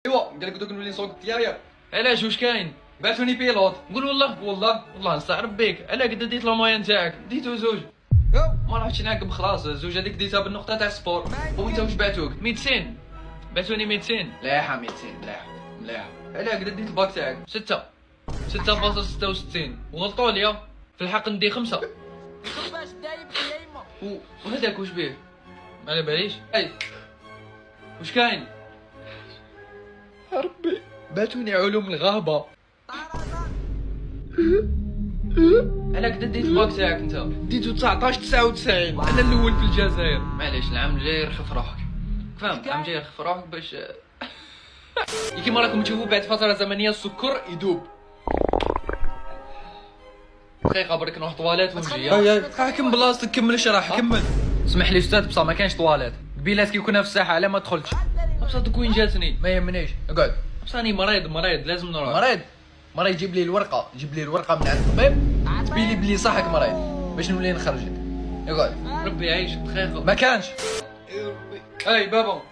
ايوا قال لك دوك نولي نسوق الطياره. علاش واش كاين؟ بعثوني بيلوط. نقول والله نستعرف بك. علاه قد ديت لا موين تاعك؟ ديتو زوج. ما عرفتش نعقب خلاص. الزوج هذيك ديتها بالنقطه تاع السبور. وانت واش بعثوك؟ 200. بعثوني 200. مليحه 200 مليحه. علاه قد ديت الباك تاعك؟ 6.66 وغلطوا لي. في الحق ندي 5. باش دايب يا يما. وهذاك واش بيه؟ ما على باليش. اي واش كاين؟ ربي باتوني علوم الغابة. على كدا ديت الباك تاعك انت؟ ديتو 1999. انا الاول في الجزائر. معليش العام الجاي رخف روحك. فاهم العام الجاي رخف روحك باش كيما راكم تشوفوا بعد فترة زمنية السكر يدوب. دقيقة برك نروح طواليت ونجي. حاكم بلاصتك كمل اشرح كمل. اسمح لي استاذ بصح ما كاينش طواليت. قبيلات كي كنا في الساحة على ما دخلتش. بصح دوك وين جاتني؟ ما يهمنيش اقعد. بصح راني مريض لازم نروح. مريض جيب لي الورقة من عند الطبيب. تبيلي بلي صحك مريض باش نولي نخرجك. اقعد. ربي يعيشك دقيقة. ما كانش. اي بابا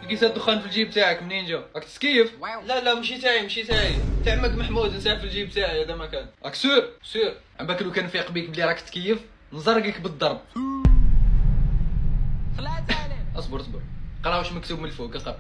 لقيت الدخان في الجيب تاعك منين جا؟ راك تسكيف؟ لا مشي تاعي تاع عمك محمود نساه في الجيب تاعي هذا ما كان. راك سور عم باك لو كان فيق بيك بلي راك تكيف نزرقك بالضرب. اصبر قرا واش مكتوب من الفوق اقرا.